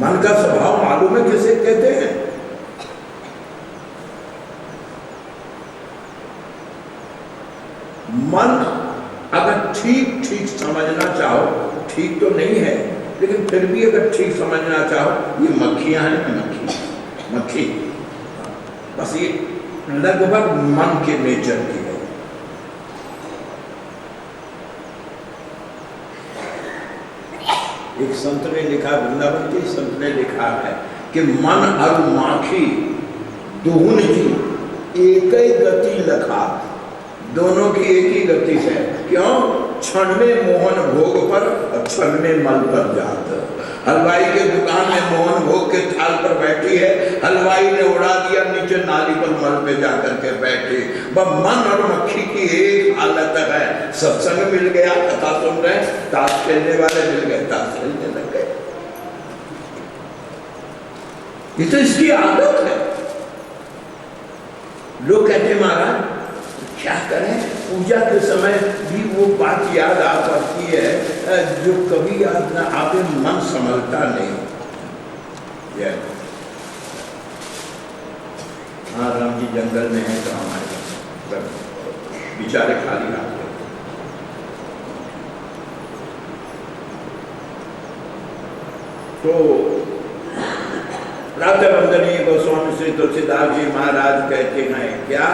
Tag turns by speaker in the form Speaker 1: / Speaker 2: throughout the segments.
Speaker 1: मन का स्वभाव मालूम है किसे कहते हैं? मन अगर ठीक ठीक समझना चाहो, ठीक तो नहीं है लेकिन फिर भी अगर ठीक समझना चाहो, ये मक्खियां हैं, मक्खी बस ये लगभग मन के नेचर की है। एक संत ने लिखा, वृंदावन के संत ने लिखा है कि मन और माखी दोहन की एक ही गति लखा, दोनों की एक ही गति है। क्यों? क्षण में मोहन भोग पर और क्षण में मल पर जात। हलवाई के दुकान में मोहन भोग के थाल पर बैठी है, हलवाई ने उड़ा दिया नीचे नाली पर मल पे जाकर के बैठी। बस मन और मक्खी की एक हालत है। सत्संग मिल गया, कथा सुन रहे, ताश खेलने वाले मिल गए, ताश खेलने लग गए। ये तो इसकी आदत है। लोग कहते महाराज क्या करें, पूजा के समय भी वो बात याद आ पड़ती है जो कभी याद ना आवे, मन संभलता नहीं। हाँ, राम जी जंगल में है तो हमारे बेचारे खाली हाथ है। तो प्रातः वंदनीय गोस्वामी श्री तुलसीदास जी महाराज कहते हैं, क्या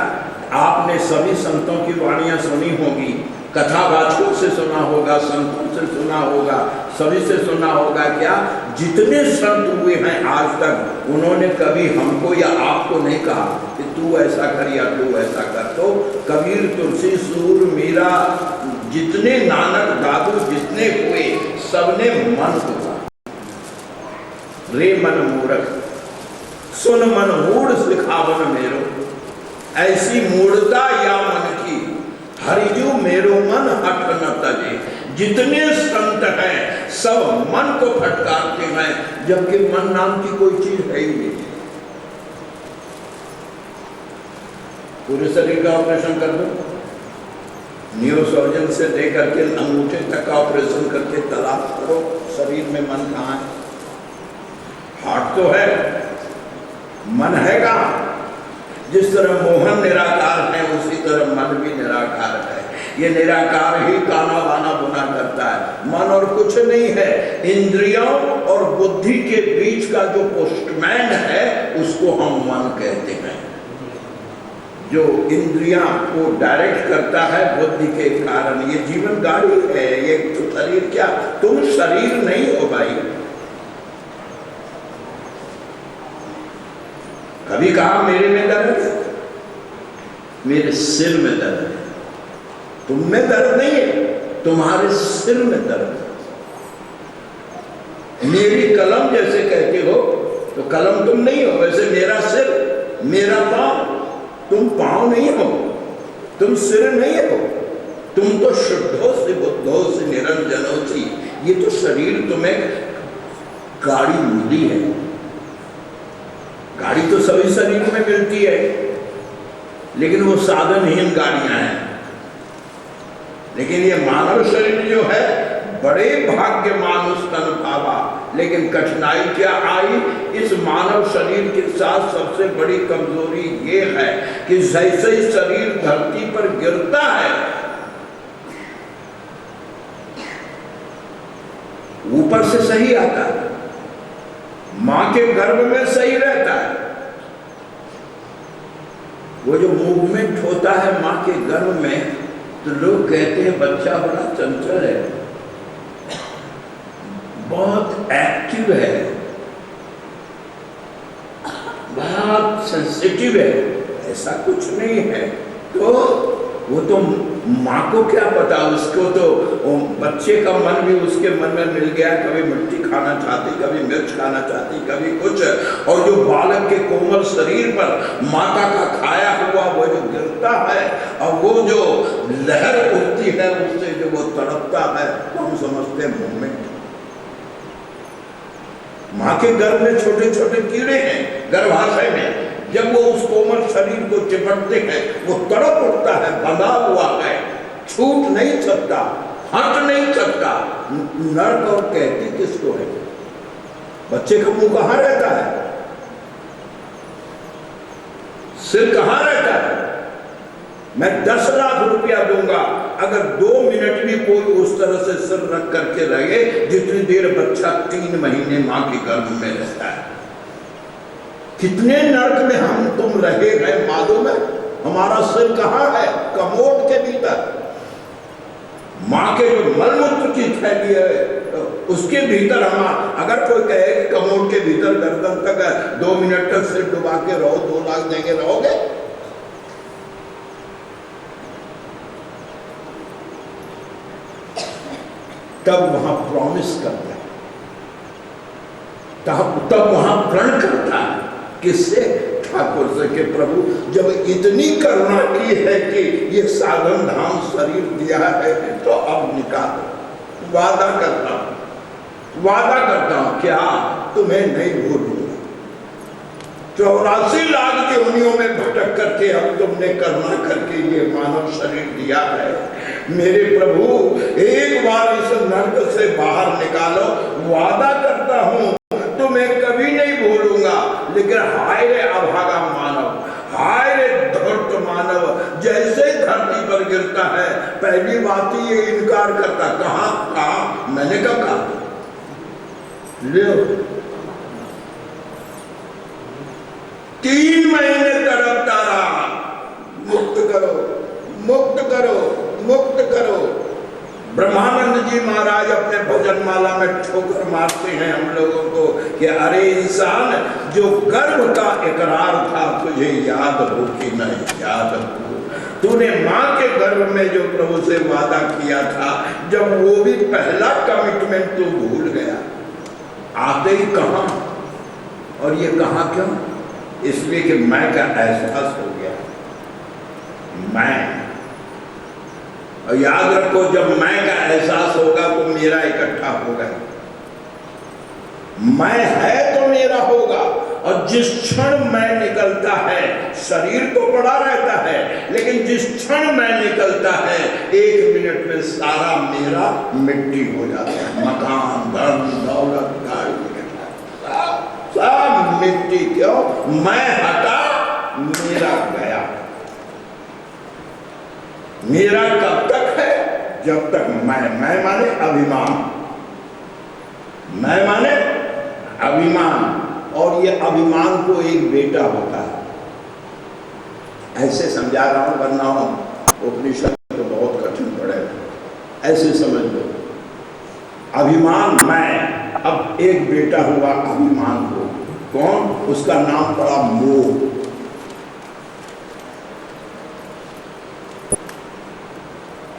Speaker 1: आपने सभी संतों की वाणियां सुनी होगी, कथावाचकों से सुना होगा, संतों से सुना होगा, सभी से सुना होगा। क्या जितने संत हुए हैं आज तक, उन्होंने कभी हमको या आपको नहीं कहा कि तू ऐसा कर या तू ऐसा कर। तो कबीर, तुलसी, सूर, मीरा, जितने नानक, दादू जितने हुए, सबने मन को कहा, रे मन मूर्ख सुन मन मूढ़ सिखावन मेरो, ऐसी मूढ़ता या मन की हरिजू मेरो मन हट न तजे। जितने संत हैं सब मन को फटकारते हैं, जबकि मन नाम की कोई चीज है ही नहीं। पूरे शरीर का ऑपरेशन कर दो, न्यूरोसर्जन से लेकर के अंगूठे तक का ऑपरेशन करके तलाश करो शरीर में मन कहाँ है। हार्ट तो है, मन है कहाँ? जिस तरह मोहन निराकार है उसी तरह मन भी निराकार है। ये निराकार ही काना बाना बुना करता है, मन और कुछ नहीं है। इंद्रियों और बुद्धि के बीच का जो पोस्टमैन है उसको हम मन कहते हैं। जो इंद्रियां को डायरेक्ट करता है बुद्धि के कारण। ये जीवन गाड़ी है, ये तो शरीर क्या, तुम शरीर नहीं हो भाई। कभी कहा मेरे में दर्द है, मेरे सिर में दर्द है। तुम में दर्द नहीं है, तुम्हारे सिर में दर्द है। मेरी कलम जैसे कहते हो तो कलम तुम नहीं हो, वैसे मेरा सिर, मेरा पांव, तुम पांव नहीं हो, तुम सिर नहीं हो। तुम तो शुद्धो से बुद्धो से निरंजनो थी। ये तो शरीर तुम्हें गाड़ी मिली है। गाड़ी तो सभी शरीर में मिलती है, लेकिन वो साधनहीन गाड़ियां हैं। लेकिन ये मानव शरीर जो है, बड़े भाग्य मानुष तन पावा। लेकिन कठिनाई क्या आई? इस मानव शरीर के साथ सबसे बड़ी कमजोरी ये है कि जैसे ही शरीर धरती पर गिरता है, ऊपर से सही आता है, मां के गर्भ में सही रहता है। वो जो मूवमेंट होता है मां के गर्भ में, तो लोग कहते हैं बच्चा बड़ा चंचल है, बहुत एक्टिव है, बहुत सेंसिटिव है। ऐसा कुछ नहीं है। तो वो तो माँ को क्या पता, उसको तो बच्चे का मन भी उसके मन में मिल गया। कभी मिट्टी खाना चाहती, कभी मिर्च खाना चाहती, कभी कुछ। और जो बालक के कोमल शरीर पर माता का खाया हुआ वो जो गिरता है और वो जो लहर उठती है, उससे जो वो तड़पता है, तो हम समझते हैं मूवमेंट। माँ के गर्भ में छोटे छोटे कीड़े हैं गर्भाशय में। जब वो उस कोमल शरीर को चिपटते हैं, वो तड़प उठता है, बंधा हुआ है, छूट नहीं सकता, हट नहीं सकता। नर्क और कहती किसको है? बच्चे का मुंह कहां रहता है, सिर कहां रहता है। मैं 10 लाख रुपया दूंगा अगर 2 मिनट भी कोई उस तरह से सिर रख करके रहे जितनी देर बच्चा 3 महीने मां के गर्भ में रहता है। कितने नर्क में हम तुम रहे गए मालूम है। हमारा सिर कहां है, कमोड के भीतर। मां के जो मलमूत्र की थैली है उसके भीतर हम, अगर कोई कहे कि कमोड के भीतर गर्दन तक 2 मिनट तक सिर डुबा के रहो, 2 लाख देंगे, रहोगे? तब वहां प्रॉमिस करता है, तब वहां प्रण करता है। किससे? ठाकुर से कि प्रभु जब इतनी करुणा की है कि ये साधन धाम शरीर दिया है तो अब निकालो। वादा करता हूं क्या तुम्हें नहीं भूलूंगा। 84 लाख योनियों में भटक करके अब तुमने करुणा करके ये मानव शरीर दिया है। मेरे प्रभु एक बार इस नर्क से बाहर निकालो। वादा करता हूं तुम्हें कभी नहीं भूलूंगा। लेकिन हाय रे अभागा मानव, हाय रे धूर्त मानव, जैसे धरती पर गिरता है पहली बात ही ये इनकार करता। कहा मैंने कब कहा? लो 3 महीने तड़पता रहा, मुक्त करो, मुक्त करो, मुक्त करो। ब्रह्मानंद जी महाराज अपने भजन माला में ठोकर मारते हैं हम लोगों को कि अरे इंसान, जो गर्भ का इकरार था तुझे याद हो कि नहीं याद हो? तूने मां के गर्भ में जो प्रभु से वादा किया था, जब वो भी पहला कमिटमेंट तू भूल गया। आते ही कहां, और ये कहां क्यों? इसलिए कि मैं का एहसास हो गया। मैं, और याद रखो जब मैं का एहसास होगा तो मेरा इकट्ठा होगा। मैं है तो मेरा होगा। और जिस क्षण मैं निकलता है शरीर तो पड़ा रहता है, लेकिन जिस क्षण मैं निकलता है 1 मिनट में सारा मेरा मिट्टी हो जाता है। मकान, धन, दौलत, गाड़ी, सब मिट्टी। क्यों? मैं हटा, मेरा गया। मेरा कब तक है? जब तक मैं माने अभिमान, मैं माने अभिमान। और ये अभिमान को एक बेटा होता है। ऐसे समझा रहा हूं, वरना उपनिषद तो बहुत कठिन पड़ेगा। ऐसे समझ लो, अभिमान मैं, अब एक बेटा हुआ अभिमान को। कौन? उसका नाम पड़ा मोह।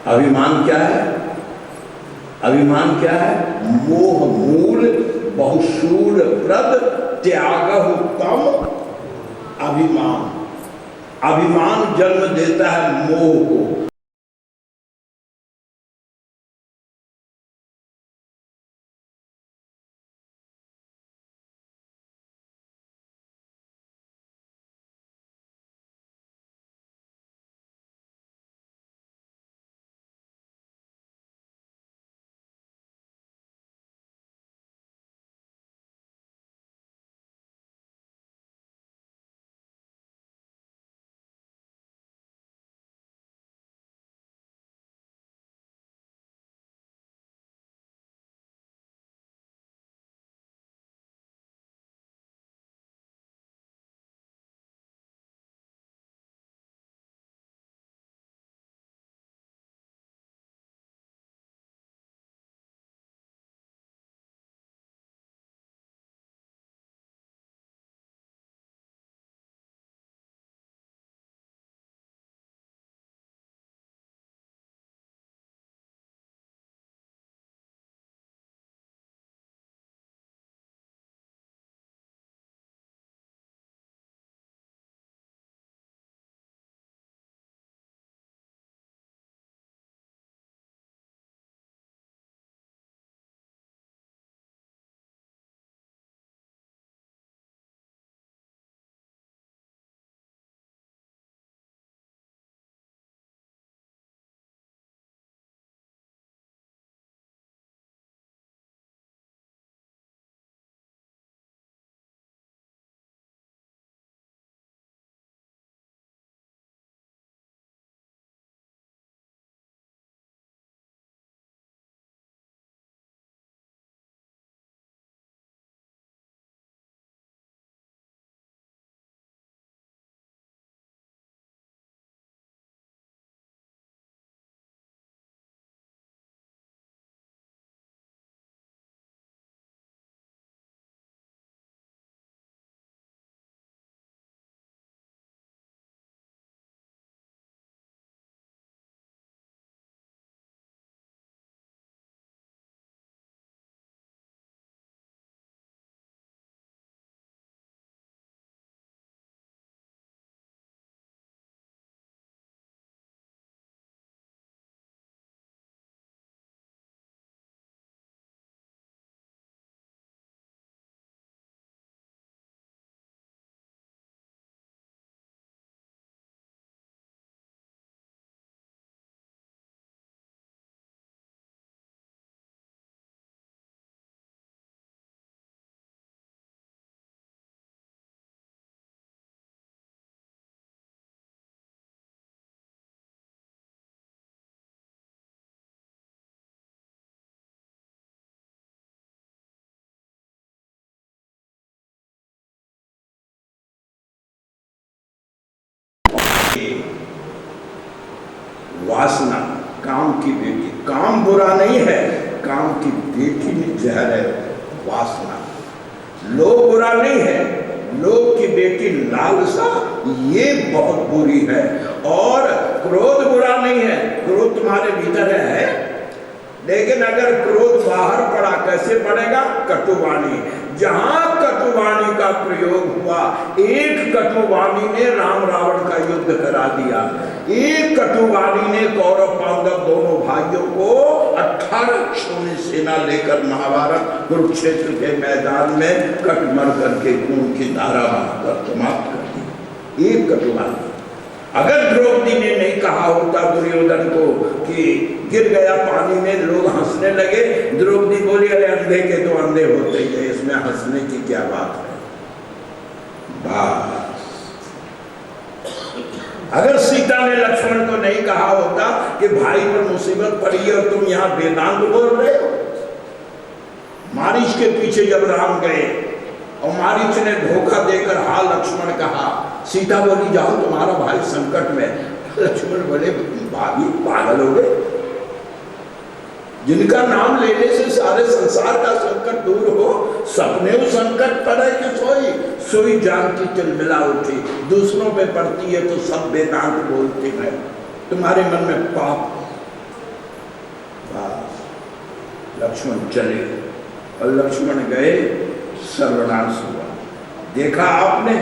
Speaker 1: अभिमान क्या है? अभिमान क्या है? मोह मूल बहुशूल प्रद त्यागहु तम अभिमान। अभिमान जन्म देता है मोह को। ये वासना, काम की बेटी। काम बुरा नहीं है, काम की बेटी में जहर है वासना। लोभ बुरा नहीं है, लोभ की बेटी लालसा ये बहुत बुरी है। और क्रोध बुरा नहीं है, क्रोध तुम्हारे भीतर है, लेकिन अगर क्रोध बाहर पड़ा, कैसे पड़ेगा? कटुवाणी। जहां कटुवाणी का प्रयोग हुआ, एक कटुवाणी ने राम रावण का युद्ध करा दिया। एक कटुवाणी ने कौरव पांडव दोनों भाइयों को 18 क्षोणी सेना लेकर महाभारत कुरुक्षेत्र के मैदान में कट मर करके खून की धारा बहाकर समाप्त कर दी। एक कटुवाणी। अगर द्रौपदी ने नहीं कहा होता दुर्योधन को कि गिर गया पानी में, लोग हंसने लगे। द्रौपदी बोली, अरे अंधे के तो अंधे होते ही है, इसमें हंसने की क्या बात है। बस अगर सीता ने लक्ष्मण को नहीं कहा होता कि भाई पर मुसीबत पड़ी है और तुम यहाँ वेदांत बोल रहे हो। मारीच के पीछे जब राम गए और मारीच ने धोखा देकर हा लक्ष्मण कहा, सीता बोली जाओ तुम्हारा भाई संकट में। लक्ष्मण बोले, भाभी पागल हो गए? जिनका नाम लेने से सारे संसार का संकट दूर हो, सपने वो संकट पड़े कि सोई सोई जान की तिलमिला उठी। दूसरों पे पड़ती है तो सब वेदांत बोलते हैं, तुम्हारे मन में पाप। लक्ष्मण चले और लक्ष्मण गए, सर्वनाश हुआ। देखा आपने?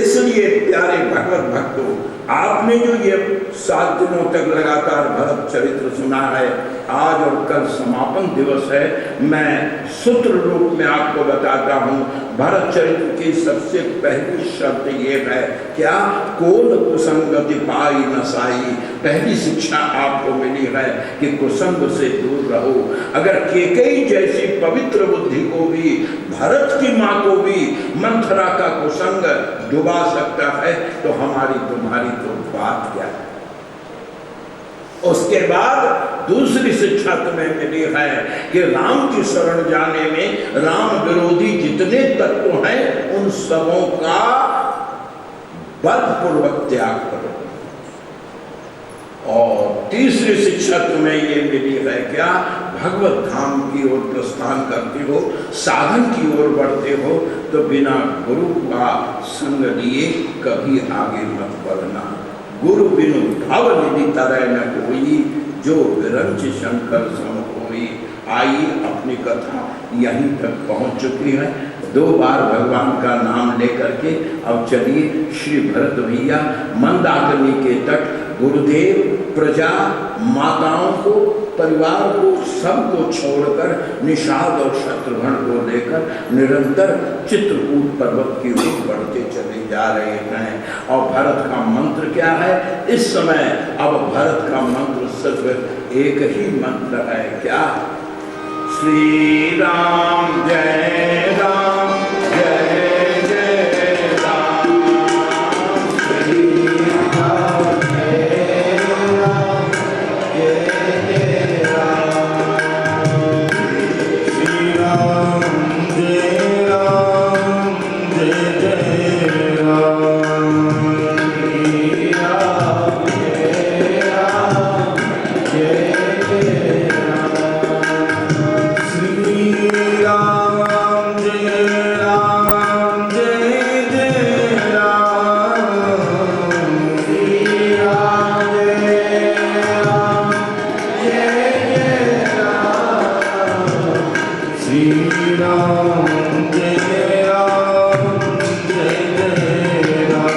Speaker 1: इसलिए प्यारे भगवत भक्तों, आपने जो ये 7 दिनों तक लगातार भरत चरित्र सुना है, आज और कल समापन दिवस है। मैं सूत्र रूप में आपको बताता हूँ, भरत चरित्र की सबसे पहली शर्त ये है, क्या? कोल कुसंगति पाई न साई। पहली शिक्षा आपको मिली है कि कुसंग से दूर रहो। अगर केकई जैसी पवित्र बुद्धि को भी, भरत की माँ को भी मंथरा का कुसंग डुबा सकता है, तो हमारी तुम्हारी तो बात क्या है। उसके बाद दूसरी शिक्षा तुम्हें मिली है कि राम की शरण जाने में राम विरोधी जितने तत्व हैं उन सबों का बलपूर्वक त्याग करो। और तीसरी शिक्षा तुम्हें ये मिली है क्या? भगवत धाम की ओर प्रस्थान करते हो, साधन की ओर बढ़ते हो, तो बिना गुरु का संग लिए कभी आगे मत बढ़ना। गुरु बिनु भव निधि तरह न कोई, जो विरंच शंकर सम कोई। आई अपनी कथा यहीं तक पहुंच चुकी है। 2 बार भगवान का नाम लेकर के अब चलिए श्री भरत भैया मंदाकिनी के तट, गुरुदेव, प्रजा, माताओं को, परिवार को, सबको छोड़कर निषाद और शत्रुघ्न को लेकर निरंतर चित्रकूट पर्वत की ओर बढ़ते चले जा रहे हैं। और भरत का मंत्र क्या है इस समय? अब भरत का मंत्र सिर्फ एक ही मंत्र है, क्या? श्री राम जय राम जय जय राम, श्री राम जय राम जय जय राम, श्री राम जय राम जय जय राम, श्री राम जय राम जय जय राम, श्री राम जय राम जय जय राम, श्री राम जय राम जय जय राम, श्री राम जय राम जय जय राम,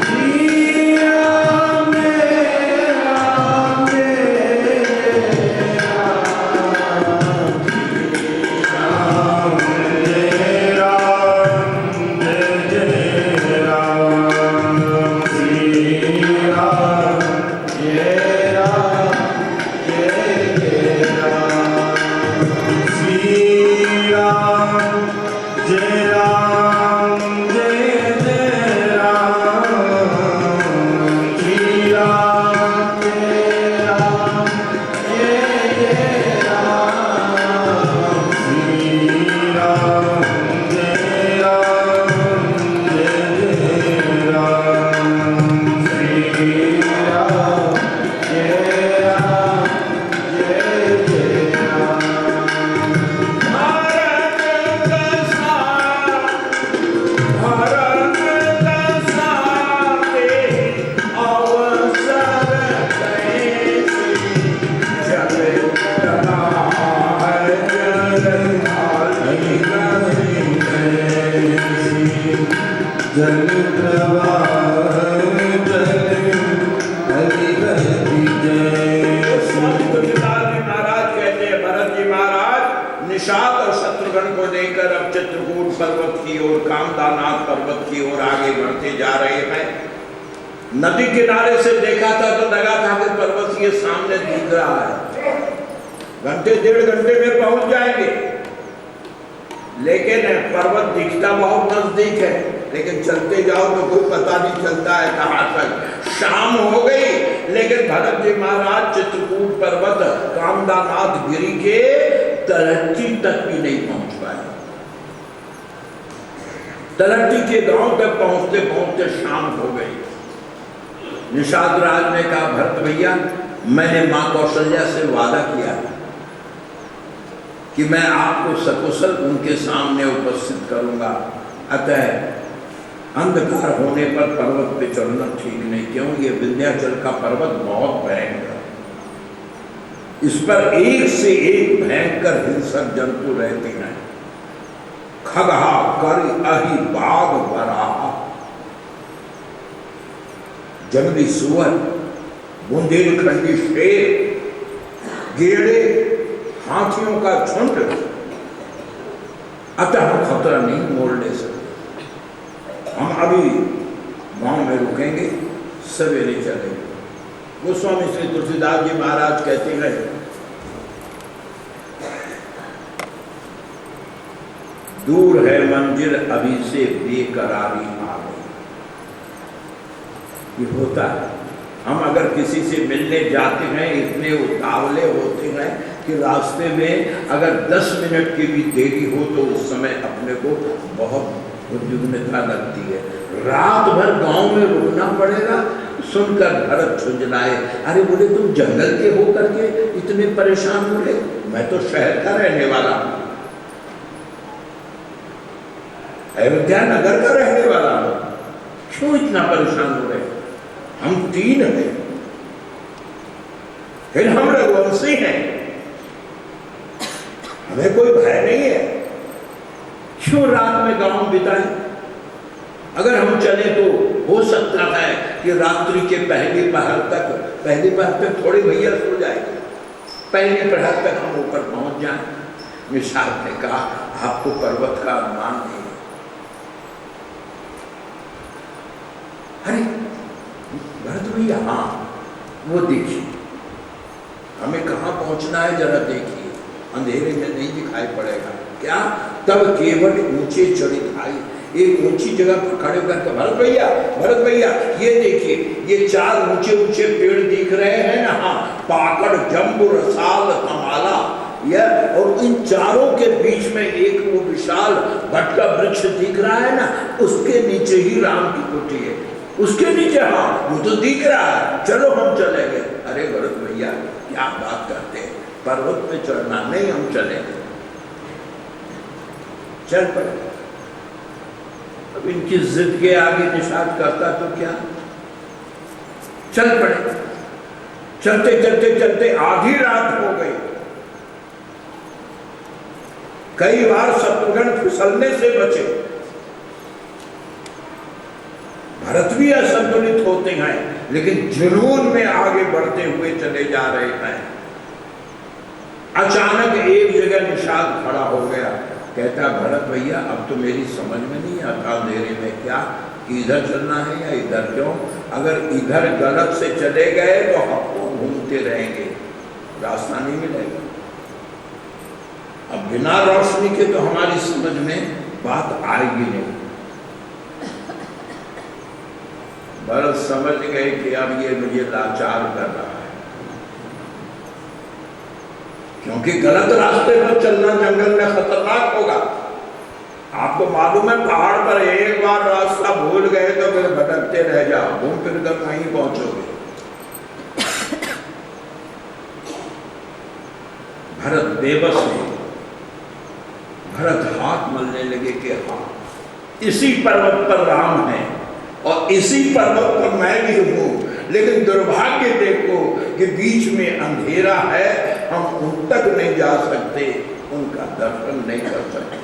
Speaker 1: श्री राम जय राम जय जय राम। राम को लेकर अब चित्रकूट पर्वत की ओर, कामदानाथ पर्वत की ओर आगे बढ़ते जा रहे हैं। नदी किनारे से देखा था तो लगा था कि पर्वत ये सामने दिख रहा है, घंटे 1.5 घंटे में पहुंच जाएंगे, लेकिन पर्वत दिखता बहुत नजदीक है, लेकिन चलते जाओ तो कोई पता नहीं चलता है कहां तक। शाम हो गई, लेकिन भरत जी महाराज चित्रकूट पर्वत कामदानाथ गिरी के तलहटी तक भी नहीं पहुंच पाए। तलहटी के गांव तक पहुंचते पहुंचते शाम हो गई। निषाद राज ने कहा, भरत भैया मैंने मां कौशल्या से वादा किया कि मैं आपको सकुशल उनके सामने उपस्थित करूंगा, अतः अंधकार होने पर पर्वत पे चढ़ना ठीक नहीं, क्यों ये विंध्याचल का पर्वत बहुत भयंकर, इस पर एक से एक भयंकर हिंसक जंतु रहते हैं, खगहा करी अहि बाघ बराहा, जंगली सुअर, बुंदेलखंडी शेर, गेड़े, हाथियों का झुंड, अतः हम खतरा नहीं मोड़ ले सकते। हम अभी गांव में रुकेंगे, सवेरे चलेंगे। गोस्वामी श्री तुलसीदास जी महाराज कहते हैं, दूर है मंजिल अभी से बेकरारी आ गई। ये होता है, हम अगर किसी से मिलने जाते हैं इतने उतावले होते हैं कि रास्ते में अगर 10 मिनट की भी देरी हो तो उस समय अपने को बहुत उद्विग्नता लगती है। रात भर गांव में रुकना पड़ेगा। सुनकर भरत झुंझलाए, अरे बोले तुम जंगल के हो करके इतने परेशान हो रहे, मैं तो शहर का रहने वाला हूं, अयोध्या नगर का रहने वाला हूं, क्यों इतना परेशान हो रहे? हम 3 हैं, फिर हम रघुवंशी हैं, हमें कोई भय नहीं है, क्यों रात में गांव बिताएं? अगर हम चले तो हो सकता है कि रात्रि के पहली पहर तक थोड़ी भैया सो जाए, पहली पहर तक हम ऊपर पहुंच जाएं। निषाद ने कहा, आपको पर्वत का अनुमान नहीं है। अरे भरत भैया, हाँ वो देखिए, हमें कहाँ पहुंचना है जरा देखिए, अंधेरे में नहीं दिखाई पड़ेगा क्या? तब केवल ऊंचे चढ़ी आई, एक ऊंची जगह पर खड़े होकर, भरत भैया ये देखिए, ये 4 ऊंचे ऊंचे पेड़ दिख रहे हैं ना, हाँ, पाकड़, जम्बू, रसाल, कमाला, यह, और इन चारों के बीच में एक वो विशाल वट का वृक्ष दिख रहा है ना, उसके नीचे ही राम की कुटी है, उसके नीचे, हाँ वो तो दिख रहा है, चलो हम चलेंगे। अरे भरत भैया क्या बात करते हैं, पर्वत पे चढ़ना नहीं, हम चलेंगे, चल पड़े। अब इनकी जिद के आगे निषाद करता तो क्या, चल पड़े। चलते चलते चलते आधी रात हो गई, कई बार शत्रुघ्न फिसलने से बचे, भरत भी असंतुलित होते हैं, लेकिन जुनून में आगे बढ़ते हुए चले जा रहे हैं। अचानक एक जगह निषाद खड़ा हो गया, कहता, भरत भैया अब तो मेरी समझ में नहीं आता अंधेरे में क्या, कि इधर चलना है या इधर, क्यों? अगर इधर गलत से चले गए तो हम घूमते रहेंगे, रास्ता नहीं मिलेगा। अब बिना रोशनी के तो हमारी समझ में बात आएगी नहीं। भरत समझ गए कि अब ये मुझे लाचार कर रहा है, क्योंकि गलत रास्ते पर चलना जंगल में खतरनाक होगा। आपको मालूम है, पहाड़ पर एक बार रास्ता भूल गए तो फिर भटकते रह जाओ, घूम फिर कर कहीं पहुंचोगे। भरत बेबस हो, भरत हाथ मलने लगे कि हाँ, इसी पर्वत पर राम है और इसी पर्वत पर मैं भी हूं, लेकिन दुर्भाग्य देखो कि बीच में अंधेरा है, हम उन तक नहीं जा सकते, उनका दर्शन नहीं कर सकते।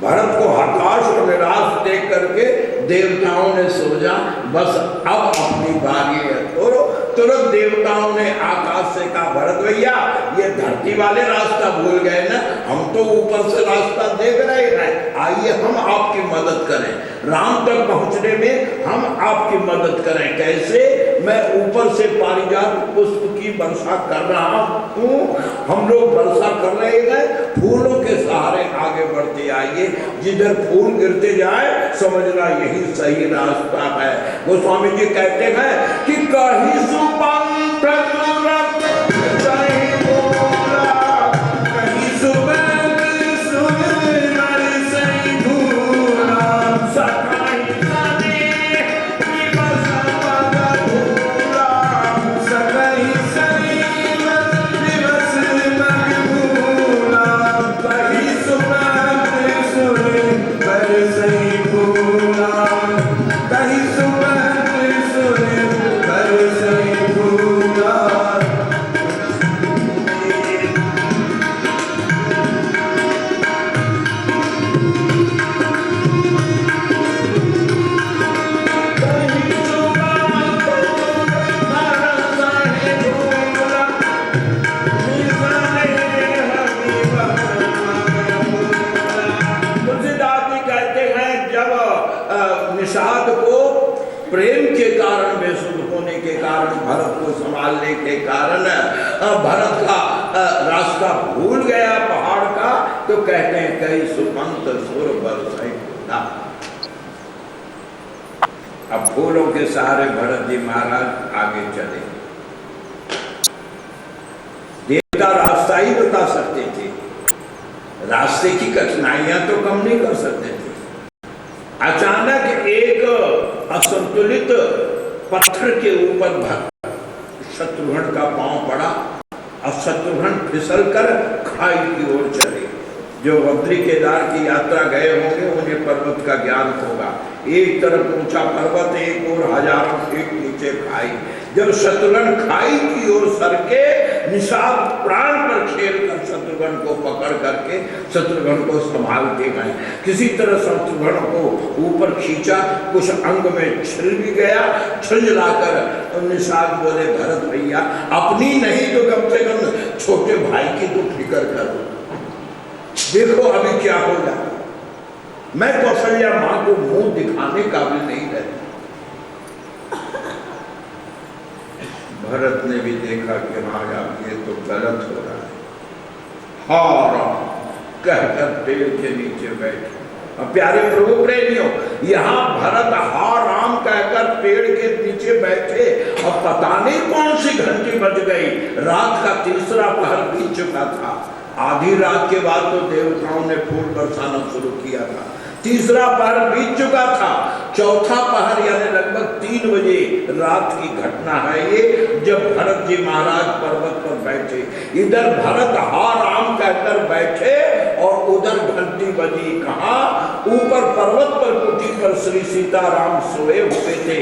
Speaker 1: भरत को हताश और निराश देख करके देवताओं ने सोचा बस अब अपनी बारी है। तुरंत देवताओं ने आकाश से कहा, भरत भैया ये धरती वाले रास्ता भूल गए ना, हम तो ऊपर से रास्ता देख रहे हैं, आइए हम आपकी मदद करें, राम तक पहुंचने में हम आपकी मदद करें। कैसे? मैं ऊपर से पारिजात पुष्प की वर्षा कर रहा हूँ, हम लोग वर्षा कर रहे हैं, फूलों के सहारे आगे बढ़ते आइए, जिधर फूल गिरते जाए समझना यही सही रास्ता है। गोस्वामी जी कहते हैं कि कहीं सुपंथ तुरंत कहीं बोला, कहीं सुबंध सुन नर सही भूला, सकाई सने दिवस पद भूला, सकाई सने दिवस पद भूला, कहीं सुबंध सुन नर सही भूला, कहीं सुबंध सुन नर सही भूला। निषाद को प्रेम के कारण बेसुध होने के कारण, भरत को संभालने के कारण भरत का रास्ता भूल गया पहाड़ का, तो कहते हैं कई सुपंथ सुर बरसाई फूला। अब फूलों के सहारे भरत जी महाराज आगे चले। देवता रास्ता ही बता सकते थे, रास्ते की कठिनाइयां तो कम नहीं कर सकते थे। अचानक एक असंतुलित पत्थर के ऊपर शत्रुघ्न का पांव पड़ा और शत्रुघ्न फिसलकर खाई की ओर चले। जो बद्री केदार की यात्रा गए होंगे उन्हें पर्वत का ज्ञान होगा। एक तरफ ऊंचा पर्वत, एक और हजारों फीट नीचे खाई। जब शत्रुघ्न खाई की ओर सरके, निषाद प्राण पर खेल कर शत्रुघ्न को पकड़ करके शत्रुघ्न को संभालते गए। किसी तरह शत्रुघ्न को ऊपर खींचा, कुछ अंग में छिल भी गया। छिललाकर निषाद बोले, भरत भैया अपनी नहीं तो कम से कम छोटे भाई की तो फिक्र करो, देखो अभी क्या होगा। मैं कौशल्या मां को मुंह दिखाने का भी नहीं रहती। भरत ने भी देखा कि महाराज ये तो गलत हो रहा है, हार कहकर पेड़ के नीचे बैठे। अब प्यारे प्रभु प्रेमियों, यहाँ भरत हा राम कहकर पेड़ के नीचे बैठे। अब पता नहीं कौन सी घंटी बज गई, रात का तीसरा पहर बीत चुका था। आधी रात के बाद तो देवताओं ने फूल बरसाना शुरू किया था, तीसरा पहर बीत चुका था। चौथा पहर यानी लगभग 3 बजे रात की घटना है ये, जब भरत जी महाराज पर्वत पर बैठे। इधर भरत हा राम कहकर बैठे और उधर घंटी बजी। कहाँ? ऊपर पर्वत पर कुटी पर श्री सीताराम सोए हुए थे।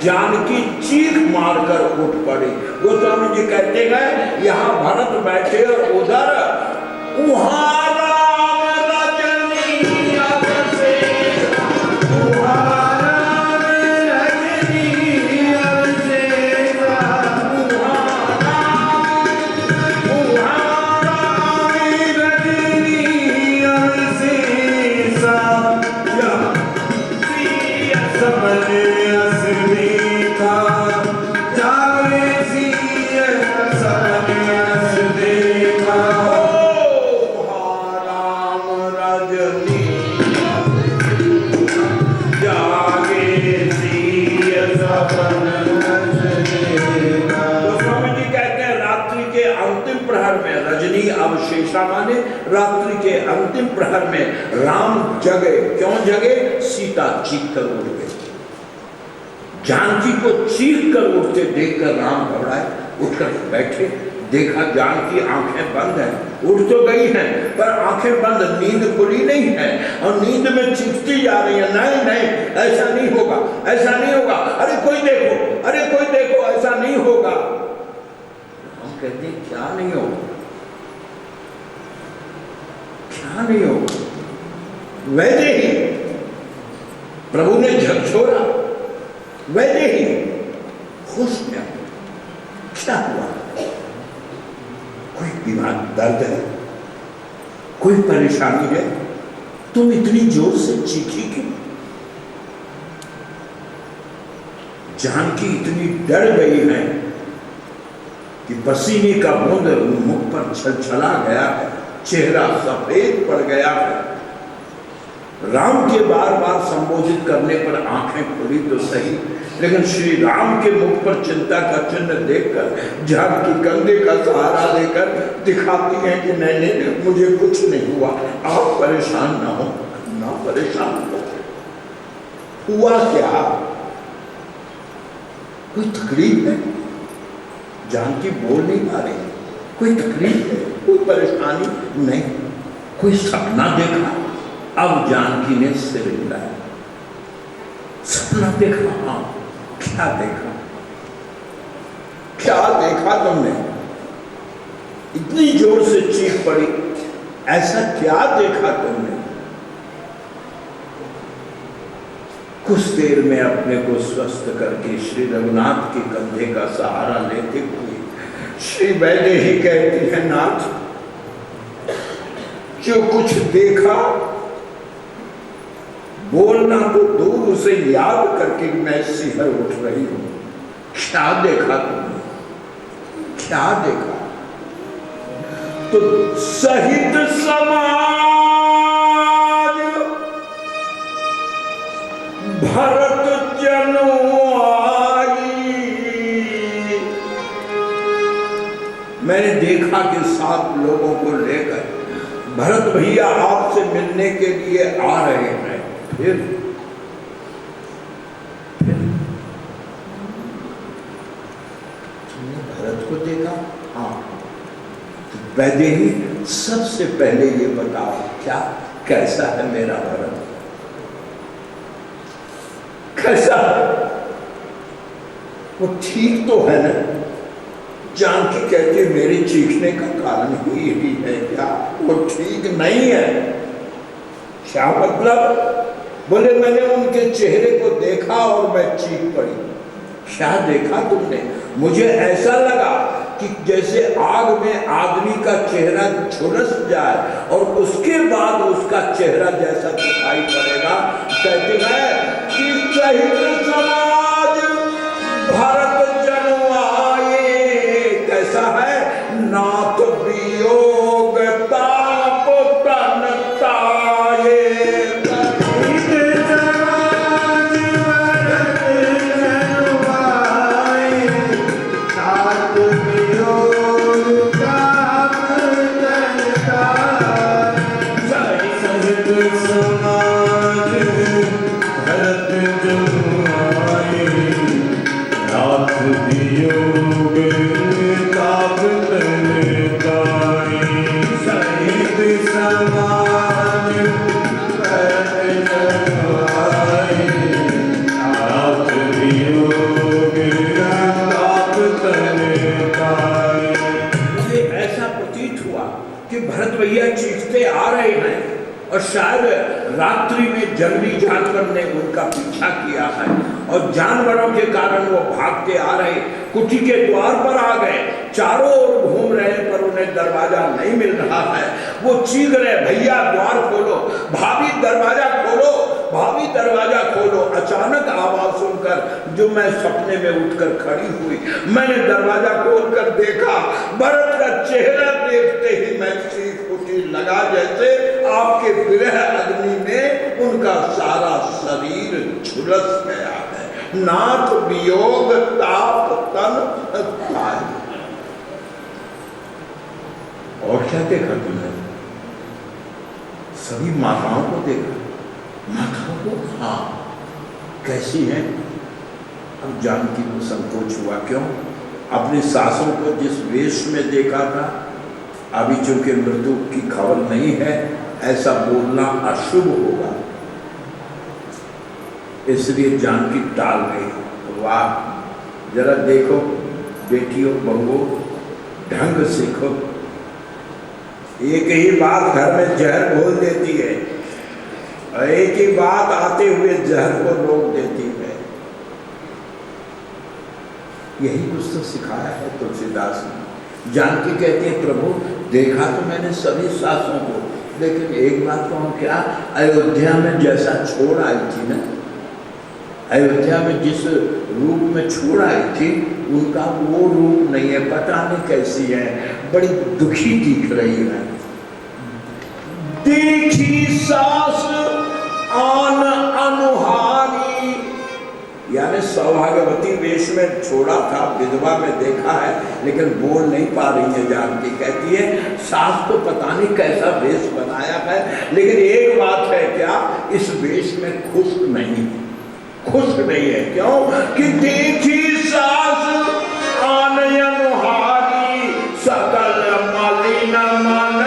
Speaker 1: जानकी चीख मारकर उठ पड़ी। गोस्वामी जी कहते हैं यहाँ भरत बैठे और उधर अवशेषा माने रात्रि के अंतिम प्रहर में राम जगे। क्यों जगे? सीता चीख कर उठ गए। जानकी को चीख कर उठते देखकर राम घबराए, उठकर बैठे। देखा जानकी आंखें बंद हैं, उठ तो गई हैं पर आंखें बंद, नींद खुली नहीं है और नींद में चीखती जा रही है, नहीं नहीं ऐसा नहीं होगा, ऐसा नहीं होगा, अरे कोई देखो, अरे कोई देखो, ऐसा नहीं होगा। हम कहते हैं क्या नहीं होगा, क्या नहीं होगा। वैसे ही प्रभु ने झकझोरा, वैसे ही खुश क्या हुआ, कोई बीमार दर्द है, कोई परेशानी है, तुम इतनी जोर से चीखी क्यों? जानकी इतनी डर गई है कि पसीने का बूंद मुख पर छलछला गया है, चेहरा सफेद पड़ गया है। राम के बार बार संबोधित करने पर आंखें खुली तो सही, लेकिन श्री राम के मुख पर चिंता का चिन्ह देखकर जानकी कंधे का सहारा लेकर दिखाती है कि नहीं, मुझे कुछ नहीं हुआ, आप परेशान ना हो, ना परेशान हो। हुआ क्या? कोई तकलीफ है? जानकी बोल नहीं पा रही। कोई तकलीफ है, कोई परेशानी नहीं, कोई सपना देखा? अब जानकी ने सिर हिलाया। सपना देखा? हाँ। क्या देखा? क्या देखा तुमने? इतनी जोर से चीख पड़ी, ऐसा क्या देखा तुमने? कुछ देर में अपने को स्वस्थ करके श्री रघुनाथ के कंधे का सहारा लेते हुए श्री वैदेही कहती है, नाथ, जो कुछ देखा बोलना तो दूर, उसे याद करके मैं सिहर उठ रही हूं। क्या देखा तुमने? क्या देखा? तो सहित समाज भरत जनु आई। मैंने देखा कि 7 लोगों को लेकर भरत भैया आपसे मिलने के लिए आ रहे हैं। फिर तुमने भरत को देखा? हाँ। तो वैदेही, सबसे पहले ये बताओ, क्या कैसा है मेरा भरत? कैसा है? वो ठीक तो है ना? जानकी कहती, मेरे चीखने का कारण ही यही है क्या? वो ठीक नहीं है। क्या मतलब? बोले, मैंने उनके चेहरे को देखा और मैं चीख पड़ी। क्या देखा तुमने? मुझे ऐसा लगा कि जैसे आग में आदमी का चेहरा झुलस जाए और उसके बाद उसका चेहरा जैसा दिखाई पड़ेगा। कहते हैं कि सहित समाज भरत जनु आए। कैसा है? नाथ वियोग ताप तन ताये। और शायद रात्रि में जंगली जानवर ने उनका पीछा किया है और जानवरों के कारण वो भागते आ रहे, कुटी के द्वार पर आ गए। चारों ओर घूम रहे पर उन्हें दरवाजा नहीं मिल रहा है। वो चीख रहे, भैया द्वार खोलो, भाभी दरवाजा खोलो, भाभी दरवाजा खोलो। अचानक आवाज सुनकर जो मैं सपने में उठकर खड़ी हुई, मैंने दरवाजा खोलकर देखा, भरत का चेहरा देखते ही मैं चीख उठी, लगा जैसे आपके विरह अग्नि में उनका सारा शरीर झुलस गया है। नाथ वियोग ताप तन ताये। और क्या देखा तुमने? सभी माताओं को देखा। माताओं को? हाँ। कैसी हैं? अब जानकी को संकोच हुआ। क्यों? अपनी सासों को जिस वेश में देखा था, अभी चूंकि मृत्यु की खबर नहीं है, ऐसा बोलना अशुभ होगा, इसलिए जानकी टाल गई। वाह, जरा देखो बेटियों बहुओं, ढंग सीखो। एक ही बात घर में जहर घोल देती है और एक ही बात आते हुए जहर को रोक देती है। यही कुछ तो सिखाया है तुलसीदास ने। जानकी कहती है प्रभु देखा तो मैंने सभी सासों को, लेकिन एक बात कहूँ क्या, अयोध्या में जैसा छोड़ आई थी ना, अयोध्या में जिस रूप में छोड़ आई थी उनका वो रूप नहीं है, पता नहीं कैसी है, बड़ी दुखी दिख रही है। देखी सास आन अनुहारी, यानी सौभाग्यवती वेश में छोड़ा था, विधवा में देखा है, लेकिन बोल नहीं पा रही है जानकी। कहती है सास को पता नहीं कैसा वेश बनाया है, लेकिन एक बात है क्या, इस वेश में खुश नहीं है। क्यों कि देखी सास आन अनुहारी, सकल मलिन मन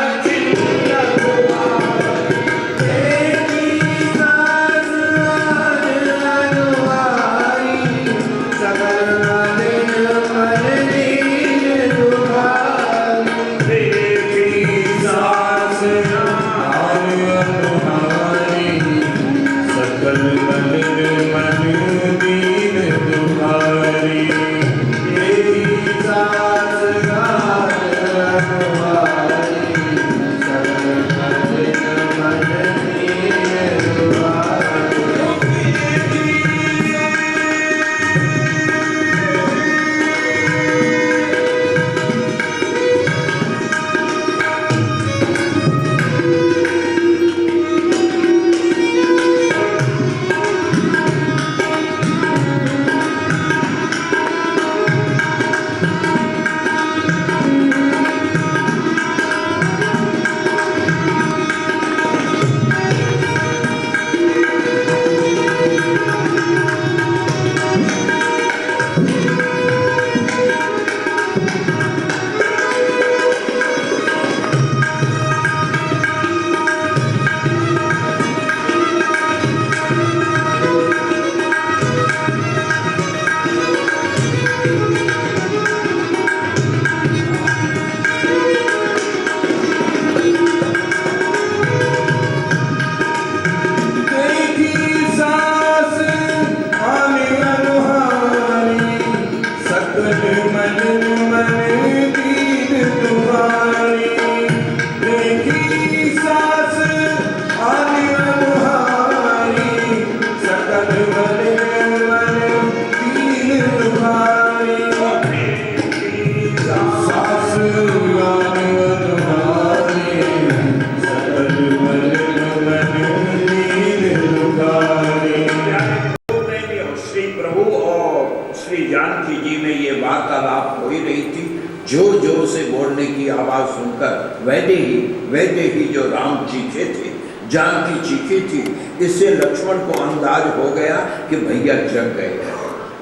Speaker 1: वैदेही जो राम चीखे थे, जानकी चीखी थी, इससे लक्ष्मण को अंदाज हो गया कि भैया जग गए हैं।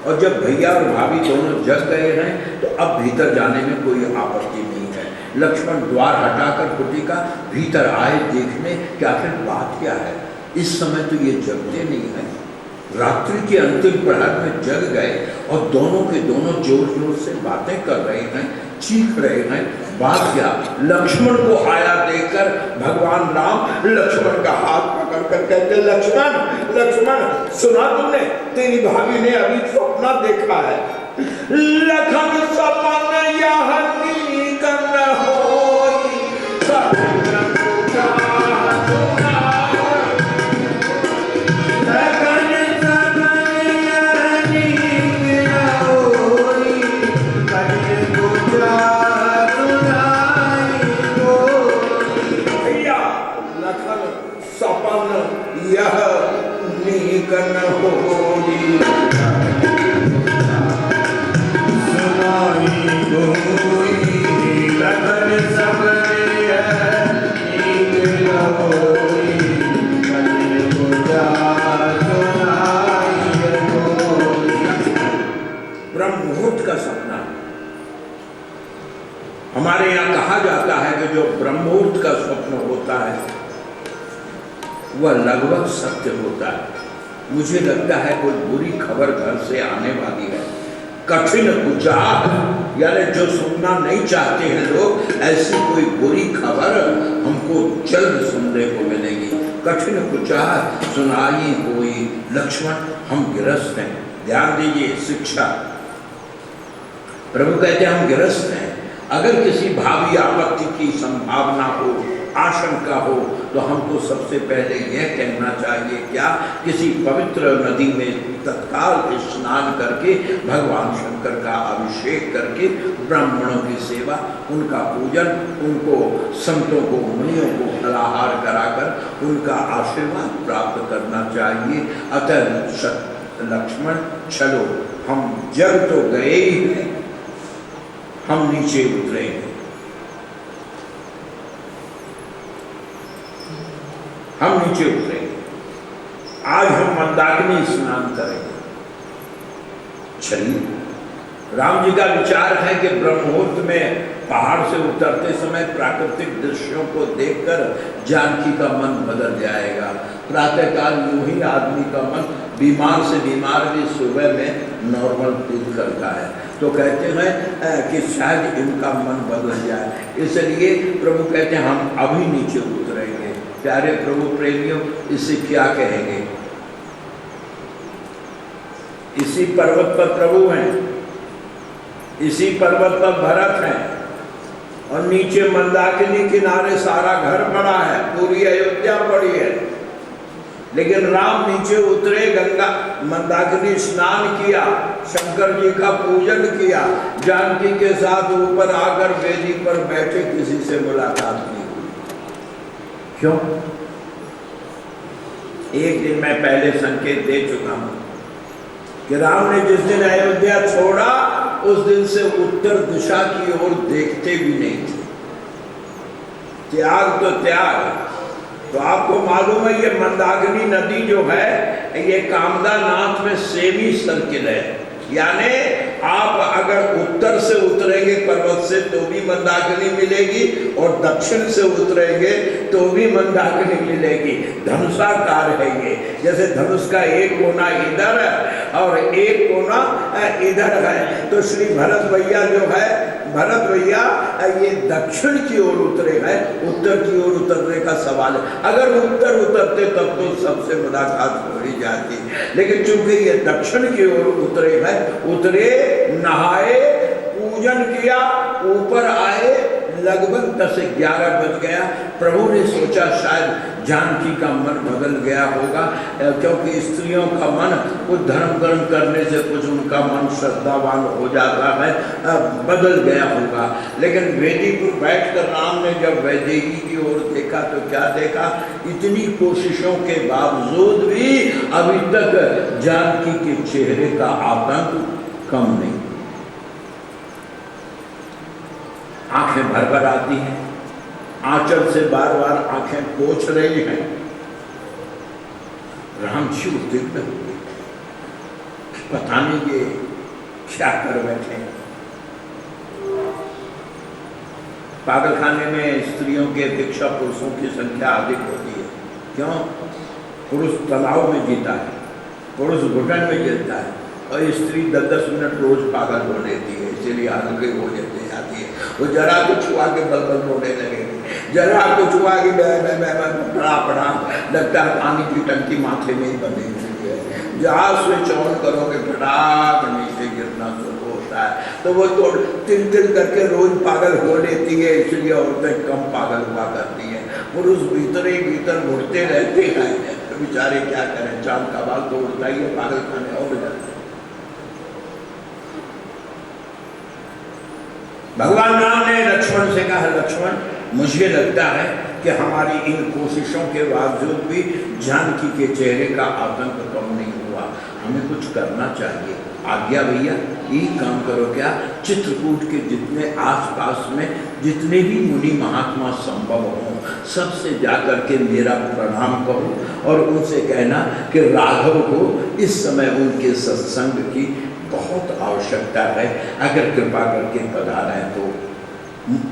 Speaker 1: और जब भैया और भाभी दोनों जग गए हैं तो अब भीतर जाने में कोई आपत्ति नहीं है। लक्ष्मण द्वार हटाकर कुटी का भीतर आए देखने कि आखिर बात क्या है। इस समय तो ये जगते नहीं है, रात्रि के अंतिम प्रहर में जग गए और दोनों के दोनों जोर जोर से बातें कर रहे हैं, चीख रहे हैं। बात क्या, लक्ष्मण को आया देखकर भगवान राम लक्ष्मण का हाथ पकड़ कर कहते लक्ष्मण लक्ष्मण सुना तुमने, तेरी भाभी ने अभी स्वप्न देखा है। लखन सपन यह नीकन होई, यह नीकन होई, सुनाई गोई लगन सबरे नीक होई, कन गुजा सुनाई गोई। ब्रह्म मुहूर्त का सपना। हमारे यहाँ कहा जाता है कि जो ब्रह्म मुहूर्त का स्वप्न होता है वह लगभग सत्य होता है। मुझे लगता है कोई बुरी खबर घर से आने वाली है। कठिन कुचाह, यानी जो सुनना नहीं चाहते हैं लोग, ऐसी कोई बुरी खबर हमको जल्द सुनने को मिलेगी। कठिन कुचाह सुनाई कोई, लक्ष्मण हम गिरस्त हैं। ध्यान दीजिए शिक्षा, प्रभु कहते हैं हम गिरस्त हैं अगर किसी भावी आपत्ति की संभावना हो, आशंका हो, तो हमको सबसे पहले यह कहना चाहिए क्या, किसी पवित्र नदी में तत्काल स्नान करके भगवान शंकर का अभिषेक करके ब्राह्मणों की सेवा, उनका पूजन, उनको संतों को मुनियों को फलाहार कराकर उनका आशीर्वाद प्राप्त करना चाहिए। अतः लक्ष्मण चलो, हम जग तो गए ही हैं, हम नीचे उतरेंगे, हम नीचे उतरेंगे, आज हम मंदाकिनी स्नान करेंगे। चलिए, राम जी का विचार है कि ब्रह्ममुहूर्त में पहाड़ से उतरते समय प्राकृतिक दृश्यों को देखकर जानकी का मन बदल जाएगा। प्रातःकाल यूं ही आदमी का मन बीमार से बीमार भी सुबह में नॉर्मल फील करता है, तो कहते हैं कि शायद इनका मन बदल जाए, इसलिए प्रभु कहते हैं हम अभी नीचे उतरेंगे। प्यारे प्रभु प्रेमियों, इसे क्या कहेंगे? इसी पर्वत पर प्रभु हैं, इसी पर्वत पर भरत हैं, और नीचे मंदाकिनी किनारे सारा घर पड़ा है, पूरी अयोध्या पड़ी है। लेकिन राम नीचे उतरे, गंगा मंदाकिनी स्नान किया, शंकर जी का पूजन किया, जानकी के साथ ऊपर आकर वेदी पर बैठे, किसी से मुलाकात नहीं हुई। क्यों? एक दिन मैं पहले संकेत दे चुका हूं कि राम ने जिस दिन अयोध्या छोड़ा, उस दिन से उत्तर दिशा की ओर देखते भी नहीं थे। त्याग तो त्याग। तो आपको मालूम है, ये मंदाकिनी नदी जो है, ये कामदा नाथ में सेमी सर्किल है, यानी आप अगर उत्तर से उतरेंगे पर्वत से तो भी मंदाकिनी मिलेगी, और दक्षिण से उतरेंगे तो भी मंदाकिनी मिलेगी। धनुषाकार है ये, जैसे धनुष का एक कोना इधर है और एक कोना इधर है। तो श्री भरत भैया जो है, भरत भैया ये दक्षिण की ओर उतरे हैं, उत्तर की ओर उतरने का सवाल है। अगर उत्तर उतरते तब तो सबसे मुलाकात हो ही जाती, लेकिन चूंकि ये दक्षिण की ओर उतरे हैं, उतरे, नहाए, पूजन किया, ऊपर आए, लगभग 10-11 बज गया। प्रभु ने सोचा शायद जानकी का मन बदल गया होगा, क्योंकि स्त्रियों का मन कुछ धर्म कर्म करने से कुछ उनका मन श्रद्धावान हो जाता है, बदल गया होगा। लेकिन वेदी पर बैठकर राम ने जब वैदेही की ओर देखा तो क्या देखा, इतनी कोशिशों के बावजूद भी अभी तक जानकी के चेहरे का आतंक कम नहीं। आंखें भर भर आती हैं, आंचल से बार बार आंखें पोंछ रही हैं। राम जी उद्विग्न हो गए, पता नहीं ये क्या कर बैठे। पागलखाने में स्त्रियों की अपेक्षा पुरुषों की संख्या अधिक होती है। क्यों? पुरुष तालाब में जीता है, पुरुष घुटन में गिरता है, और स्त्री 10-10 मिनट रोज पागल हो लेती है, इसीलिए आगे हो लेते आती है। वो जरा कुछ हुआ के बल रोने लगेगी, जरा कुछ हुआ कि पड़ा लगता है पानी की टंकी माथे में ही बंधी हुई है। जहाँ स्विच ऑन करोगे फटाक नीचे गिरना शुरू होता है। तो वो तो तिल करके रोज पागल हो लेती है, इसलिए औरतें कम पागल हुआ करती हैं। पुरुष भीतर ही भीतर मुड़ते रहते हैं, तो बेचारे क्या करें, चांद का बाल तो उड़ता ही है, पागल खाने और जाते हैं। भगवान राम ने लक्ष्मण से कहा, लक्ष्मण मुझे लगता है कि हमारी इन कोशिशों के बावजूद भी जानकी के चेहरे का आतंक कम नहीं हुआ, हमें कुछ करना चाहिए। आज्ञा भैया, यही काम करो क्या, चित्रकूट के जितने आसपास में जितने भी मुनि महात्मा संभव हों, सबसे जाकर के मेरा प्रणाम करो और उनसे कहना कि राघव को इस समय उनके सत्संग की बहुत आवश्यकता है, अगर कृपा करके पधारें तो।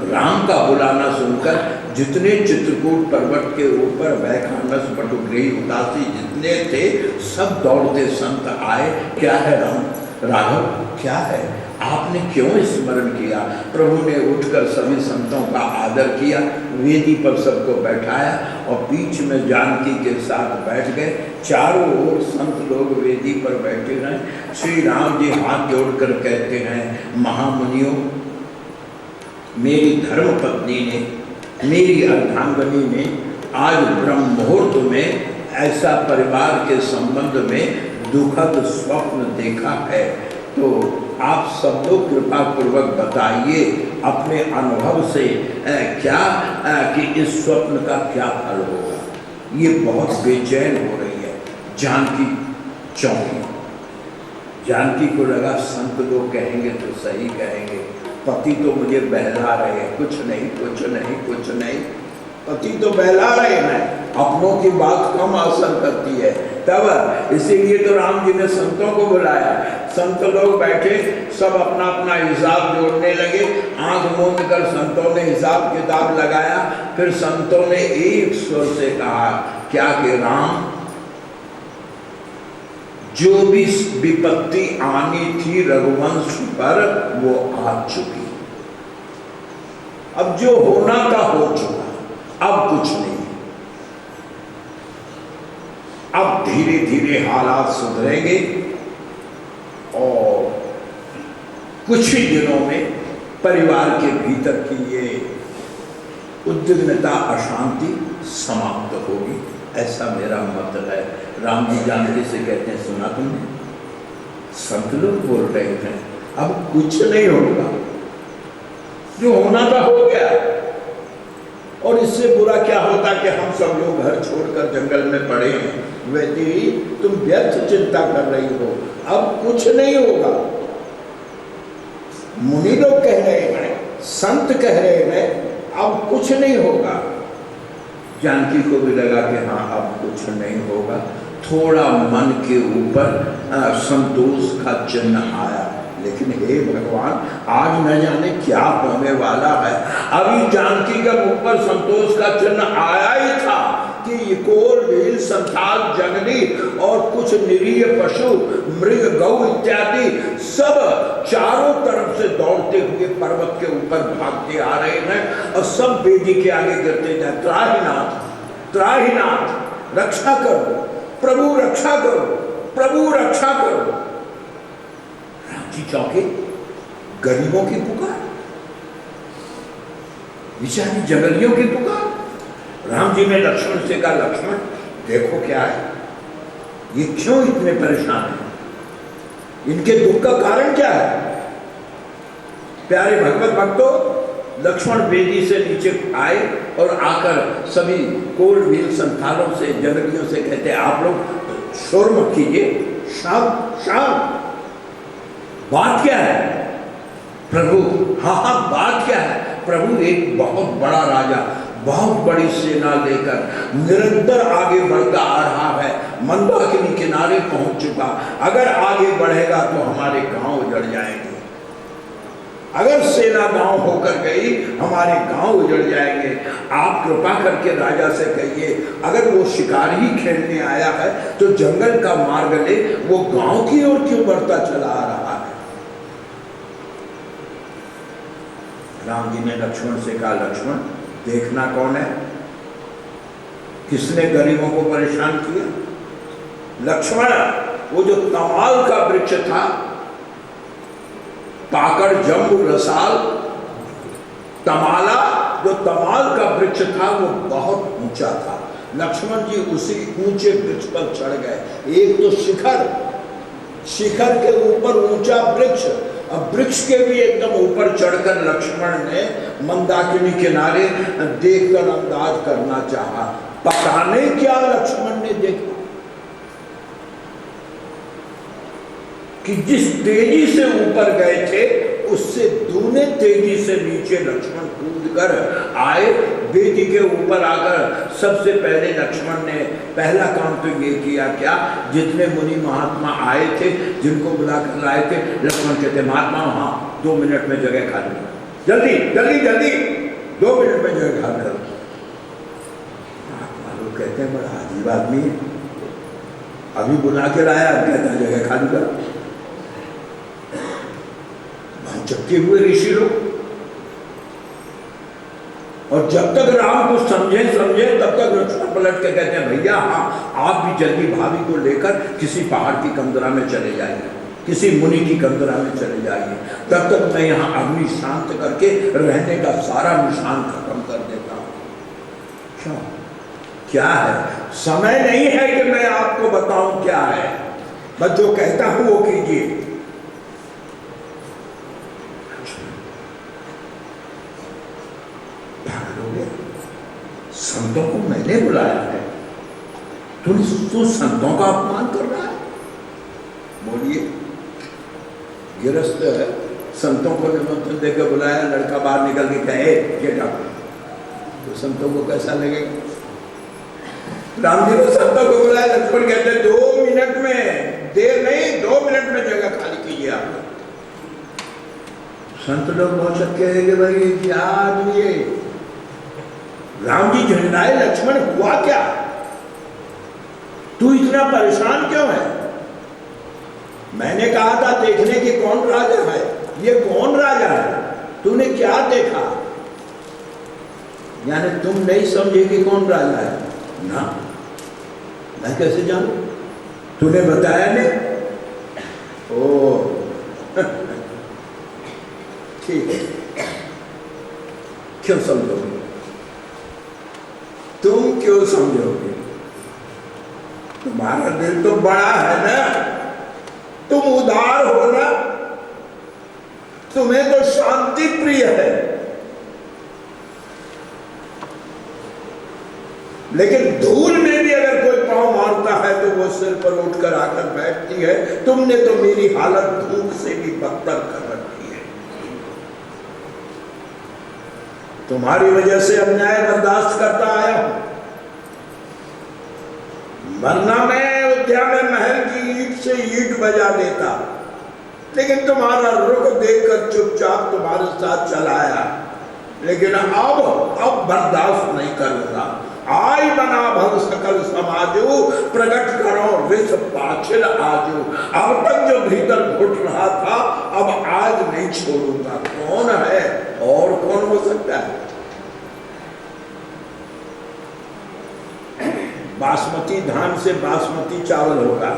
Speaker 1: राम का बुलाना सुनकर जितने चित्रकूट पर्वत के ऊपर वैखानस बटुग्रही उदासी जितने थे, सब दौड़ते संत आए। क्या है राम, राघव क्या है, आपने क्यों स्मरण किया? प्रभु ने उठकर सभी संतों का आदर किया, वेदी पर सबको बैठाया और बीच में जानकी के साथ बैठ गए। चारों ओर संत लोग वेदी पर बैठे हैं। श्री राम जी हाथ जोड़कर कहते हैं, महामुनियों मेरी धर्म पत्नी ने, मेरी अर्धांगनी ने आज ब्रह्म मुहूर्त में ऐसा परिवार के संबंध में दुखद स्वप्न देखा है। तो आप सब लोग कृपा पूर्वक बताइए अपने अनुभव से क्या कि इस स्वप्न का क्या फल होगा। ये बहुत बेचैन हो रही है। जानकी चौंकी। जानकी को लगा संत लोग कहेंगे तो सही कहेंगे, पति तो मुझे बहला रहे हैं, कुछ नहीं कुछ नहीं कुछ नहीं, पति तो बहला रहे हैं, अपनों की बात कम असर करती है। तब इसीलिए तो राम जी ने संतों को बुलाया। संत लोग बैठे, सब अपना अपना हिसाब जोड़ने लगे। आंख मूंद कर संतों ने हिसाब किताब लगाया। फिर संतों ने एक स्वर से कहा क्या कि राम, जो भी विपत्ति आनी थी रघुवंश पर वो आ चुकी। अब जो होना था हो चुका, अब कुछ नहीं। अब धीरे धीरे हालात सुधरेंगे और कुछ ही दिनों में परिवार के भीतर की ये उद्विग्नता, अशांति समाप्त होगी, ऐसा मेरा मत है। राम जी जानकी से कहते हैं सुना तुमने, संत लोग बोल रहे हैं अब कुछ नहीं होगा, जो होना था हो गया। और इससे बुरा क्या होता कि हम सब लोग घर छोड़कर जंगल में पड़े हैं। वैसे ही तुम व्यर्थ चिंता कर रही हो, अब कुछ नहीं होगा। मुनि लोग कह रहे हैं, संत कह रहे हैं अब कुछ नहीं होगा। जानकी को भी लगा कि हाँ अब कुछ नहीं होगा। थोड़ा मन के ऊपर संतोष का चिन्ह आया, लेकिन हे भगवान आज न जाने क्या होने वाला है। अभी जानकी के मुख पर संतोष का चिन्ह आया ही था कि ये कोल व्हील संथाल जंगली और कुछ निरीह पशु मृग गौ इत्यादि सब चारों तरफ से दौड़ते हुए पर्वत के ऊपर भागते आ रहे हैं और सब बेदी के आगे गिरते जाए, त्राहीनाथ त्राहीनाथ रक्षा करो प्रभु, रक्षा करो प्रभु, रक्षा करो। राम जी चौंके, गरीबों की पुकार, बेचारी जंगलियों की पुकार। राम जी ने लक्ष्मण से कहा लक्ष्मण देखो क्या है, ये क्यों इतने परेशान हैं, इनके दुख का कारण क्या है। प्यारे भगवत भक्तों, लक्ष्मण वेदी से नीचे आए और आकर सभी कोल व्हील संथालों से, जंगलियों से कहते आप लोग शोर मत कीजिए, शांत शांत, बात क्या है प्रभु। हाँ हाँ बात क्या है प्रभु, एक बहुत बड़ा राजा बहुत बड़ी सेना लेकर निरंतर आगे बढ़ता आ रहा है, मंदाकिनी किनारे पहुंच चुका। अगर आगे बढ़ेगा तो हमारे गांव उजड़ जाएंगे, अगर सेना गांव होकर गई हमारे गांव उजड़ जाएंगे। आप कृपा करके राजा से कहिए अगर वो शिकार ही खेलने आया है तो जंगल का मार्ग ले, वो गांव की ओर क्यों बढ़ता चला आ रहा है। राम जी ने लक्ष्मण से कहा लक्ष्मण देखना कौन है, किसने गरीबों को परेशान किया। लक्ष्मण वो जो तमाल का वृक्ष था, पाकड़ जम्बू रसाल तमाला, जो तमाल का वृक्ष था वो बहुत ऊंचा था। लक्ष्मण जी उसी ऊंचे वृक्ष पर चढ़ गए। एक तो शिखर के ऊपर ऊंचा वृक्ष, अब वृक्ष के भी एकदम ऊपर चढ़कर लक्ष्मण ने मंदाकिनी किनारे देखकर अंदाज करना चाहा। पता नहीं क्या लक्ष्मण ने देखा कि जिस तेजी से ऊपर गए थे उससे दूने तेजी से नीचे लक्ष्मण कूद कर आए। वेदी के ऊपर आकर सबसे पहले लक्ष्मण ने पहला काम तो ये किया क्या, जितने मुनि महात्मा आए थे जिनको बुलाकर लाए थे, लक्ष्मण कहते महात्मा वहाँ 2 मिनट में जगह खाली करो, जल्दी जल्दी जल्दी 2 मिनट में जगह खाली करो। महात्मा लोग कहते हैं बड़ा अजीब आदमी है, अभी बुला के लाया, अब कहता है जगह खाली करो। चक्के हुए ऋषि लोग, और जब तक राम को समझे तब तक लक्ष्मण पलट के कहते हैं भैया हाँ आप भी जल्दी भाभी को लेकर किसी पहाड़ की कंदरा में चले जाइए। किसी मुनि की कंदरा में चले जाइए, तब तक मैं यहाँ अग्नि शांत करके रहने का सारा निशान खत्म कर देता हूँ। क्यों? क्या है? समय नहीं है कि मैं आपको बताऊं क्या है, बस जो कहता हूं वो कीजिए। संतों को मैंने बुलाया है, तू संतों का अपमान कर रहा है? बोलिए। गिरस्त है, संतों को निमंत्रण देकर बुलाया, लड़का बाहर निकल के कहे गेट आउट, तो संतों को कैसा लगेगा? राम जी को संतों को बुलाया, लक्ष्मण कहते 2 मिनट में, देर नहीं 2 मिनट में जगह खाली कीजिए आप। संत लोग बहुत सकते हैं कि भाई क्या आदमी है। राम जी झंडाए, लक्ष्मण हुआ क्या? तू इतना परेशान क्यों है? मैंने कहा था देखने की कौन राजा है, ये कौन राजा है, तूने क्या देखा? यानी तुम नहीं समझे कि कौन राजा है ना? मैं कैसे जानूं? तूने बताया नहीं? ओ ठीक है, क्यों समझोगे? तुम क्यों समझोगे? तुम्हारा दिल तो बड़ा है ना, तुम उदार हो ना, तुम्हें तो शांति प्रिय है। लेकिन धूल में भी अगर कोई पांव मारता है तो वो सिर पर उठकर आकर बैठती है। तुमने तो मेरी हालत धूप से भी बदतर कर रखी है। तुम्हारी वजह से अन्याय बर्दाश्त करता आया हूं, वरना मैं अयोध्या में महल की ईंट से ईंट बजा देता, लेकिन तुम्हारा रुख देखकर चुपचाप तुम्हारे साथ चलाया। लेकिन अब बर्दाश्त नहीं करूंगा। आई बना भव सकल समाजो, प्रकट करो रिस पाछिल आजो। अब तक जो भीतर घुट रहा था, अब आज नहीं छोड़ूंगा। कौन है और कौन हो सकता है? बासमती धान से बासमती चावल होगा,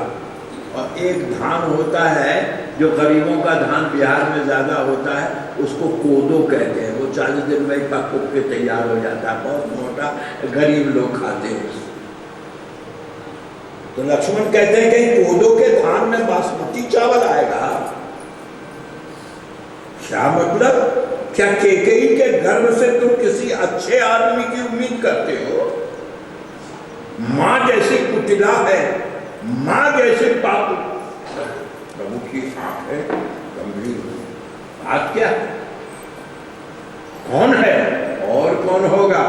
Speaker 1: और एक धान होता है जो गरीबों का धान बिहार में ज्यादा होता है, उसको कोदो कहते हैं। वो 40 दिन में पक के तैयार हो जाता है, बहुत मोटा, गरीब लोग खाते हैं। तो लक्ष्मण कहते हैं कि कोदो के धान में बासमती चावल आएगा? क्या मतलब? क्या केकई के गर्भ से तुम किसी अच्छे आदमी की उम्मीद करते हो? मां जैसी कुटिला है, मां जैसे पाप। प्रभु की आंखें गंभीर। बात क्या है? कौन है और कौन होगा?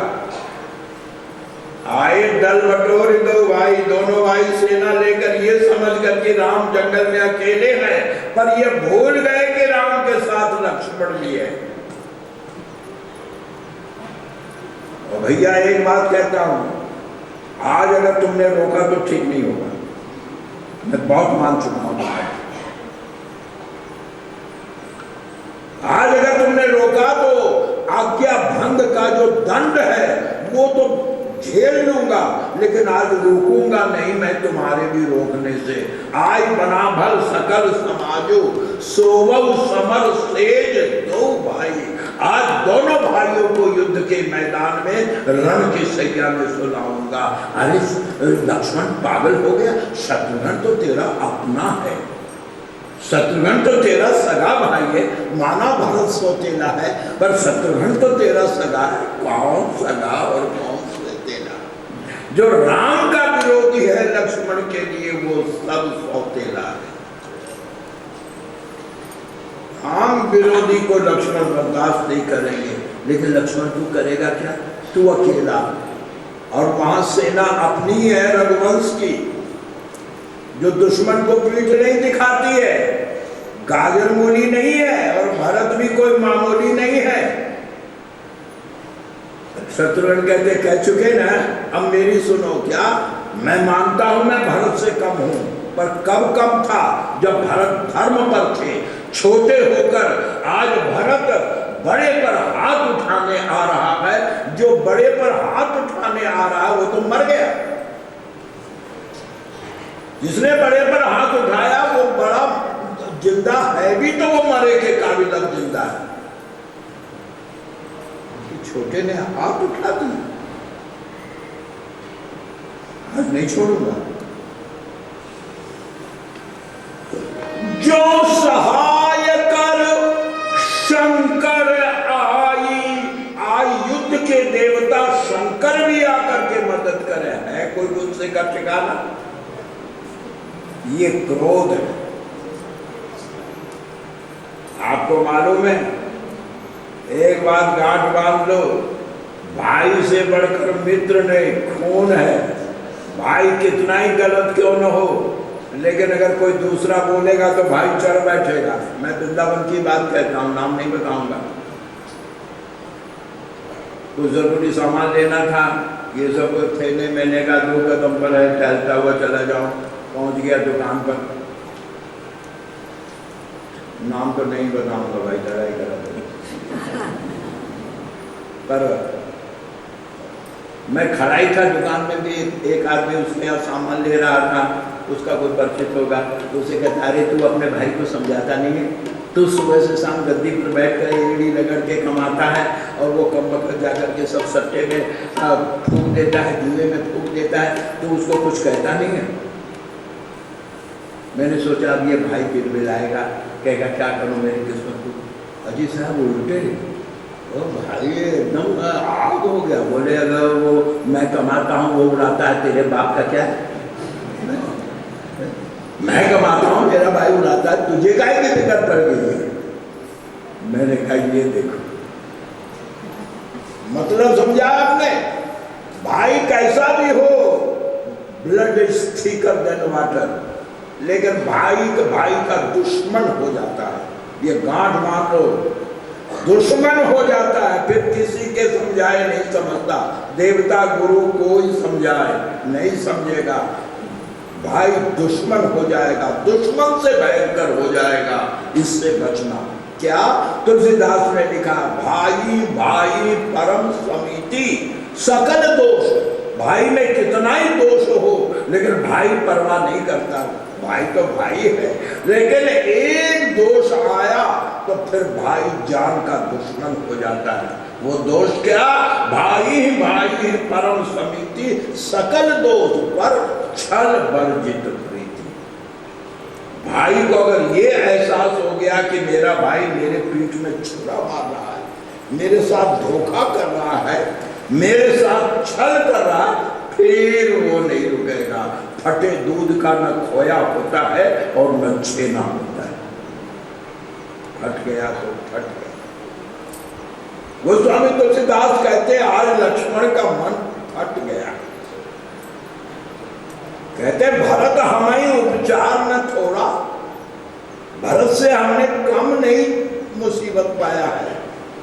Speaker 1: आए दल बटोर दो भाई, दोनों भाई सेना लेकर ये समझ कर कि राम जंगल में अकेले हैं, पर ये भूल गए कि राम के साथ लक्ष्मण भी है। और भैया एक बात कहता हूं, आज अगर तुमने रोका तो ठीक नहीं होगा। मैं बहुत मान चुका हूं। आज अगर तुमने रोका तो आज्ञा भंग का जो दंड है वो तो झेल लूंगा, लेकिन आज रोकूंगा नहीं मैं तुम्हारे भी रोकने से। आई बना भल सकल समाजो, सोवल समर सेज दो भाई। आज दोनों भाइयों को युद्ध के मैदान में रण की सैया में सुलाऊंगा। अरे लक्ष्मण पागल हो गया? शत्रुघ्न तो तेरा अपना है, शत्रुघ्न तो तेरा सगा भाई है। माना भरत सौतेला है, पर शत्रुघ्न तो तेरा सगा है। कौन सगा और कौन सौतेला? जो राम का विरोधी है लक्ष्मण के लिए, वो सब सौतेला है। राम विरोधी को लक्ष्मण बर्दाश्त नहीं करेंगे, लेकिन लक्ष्मण तू करेगा क्या? तू अकेला, और वहां सेना अपनी है रघुवंश की, जो दुश्मन को पीठ नहीं दिखाती है, गाजर मूली नहीं है, और भरत भी कोई मामूली नहीं है। शत्रुघ्न कहते कह चुके ना, अब मेरी सुनो। क्या? मैं मानता हूं मैं भरत से कम हूं, पर कब कम था? जब भरत धर्म पर थे। छोटे होकर आज भरत बड़े पर हाथ उठाने आ रहा है। जो बड़े पर हाथ उठाने आ रहा है वो तो मर गया। जिसने बड़े पर हाथ उठाया वो बड़ा जिंदा है भी तो वो मरे के काबिल अब जिंदा है। छोटे ने हाथ उठा दिया, आज नहीं छोड़ूंगा। जो सहाय कर शंकर आई युद्ध के देवता शंकर भी आकर के मदद करे, है कोई मुझसे का ठिकाना? ये क्रोध है। आपको मालूम है, एक बात गांठ बांध लो, भाई से बढ़कर मित्र नहीं, खून है। भाई कितना ही गलत क्यों न हो, लेकिन अगर कोई दूसरा बोलेगा तो भाई चढ़ बैठेगा। मैं वृंदावन की बात कहता हूँ, नाम नहीं बताऊंगा। कुछ जरूरी सामान लेना था, ये सब थैले मैंने का 2 कदम पर है, टहलता हुआ चला जाऊं। पहुंच गया दुकान पर, नाम तो नहीं बताऊंगा भाई, लड़ाई करा पर मैं खड़ा ही था दुकान में भी, एक आदमी उसके यहाँ सामान ले रहा था, उसका कोई परिचित होगा, तो उसे कहता, अरे तू अपने भाई को समझाता नहीं है? तू सुबह से शाम गद्दी पर बैठ कर एड़ी रगड़ के कमाता है और वो कम वक्त जाकर के सब सट्टे में फूंक देता है, जुए में फूंक देता है, तो उसको कुछ कहता नहीं है। मैंने सोचा अब ये भाई फिर मिलाएगा, कहेगा क्या करूँ मेरी किस्मत को। अजी साहब उल्टे, ओ भाई एकदम आग हो गया। बोले अगर वो मैं कमाता हूँ वो उड़ाता है, तेरे बाप का क्या? मैं कमाता हूँ तेरा भाई उड़ाता है, तुझे काहे की दिक्कत पड़ गई है? मैंने कहा ये देखो, मतलब समझा आपने? भाई कैसा भी हो, blood is thicker than water, लेकिन भाई का दुश्मन हो जाता है। ये गांठ मान लो, दुश्मन हो जाता है, फिर किसी के समझाए नहीं समझता। देवता गुरु कोई समझाए नहीं समझेगा, भाई दुश्मन हो जाएगा, दुश्मन से भयंकर हो जाएगा। इससे बचना क्या? तुलसीदास ने लिखा, भाई भाई परम समिति सकल दोष। भाई में कितना ही दोष हो, लेकिन भाई परवाह नहीं करता। भाई तो भाई है, लेकिन एक दोष आया तो फिर भाई जान का दुश्मन हो जाता है। वो दोष क्या? भाई भाई परम समिति सकल दोष पर छल वर्जित प्रीति। भाई को अगर ये एहसास हो गया कि मेरा भाई मेरे पीठ में छुरा मार रहा है, मेरे साथ धोखा कर रहा है, मेरे साथ छल कर रहा है, फिर वो नहीं रुकेगा। फटे दूध का न खोया होता है और न छेना होता है। फट गया तो फट गया। गोस्वामी तुलसीदास कहते हैं आज लक्ष्मण का मन फट गया। कहते भरत हमें उपचार न थोड़ा, भरत से हमने कम नहीं मुसीबत पाया है,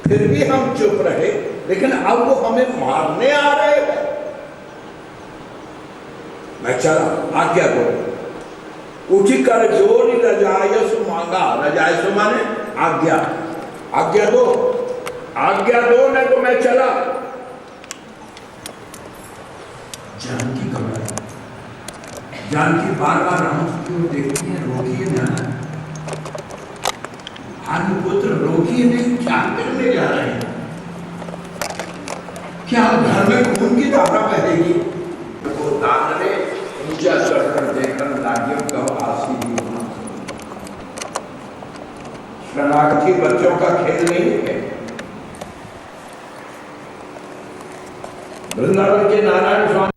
Speaker 1: फिर भी हम चुप रहे, लेकिन अब वो हमें मारने आ रहे हैं। मैं चला, आज्ञा दो। उठी कर जोरी रजायसु मांगा, रजायसु माने आज्ञा, आज्ञा दो, आज्ञा दो, नहीं तो मैं चला। जानकी घबराई, जानकी बार बार राम को देखती है, रोकिए ना भानुपुत्र, रोकिए नहीं, क्या करने जा रहे हैं? क्या घर में खून की धारा बहेगी? वो दानने ऊंचा चढ़कर देखकर लागियों कहो आसी दी। शरणार्थी बच्चों का खेल नहीं है। वृंदावन के नारायण स्वामी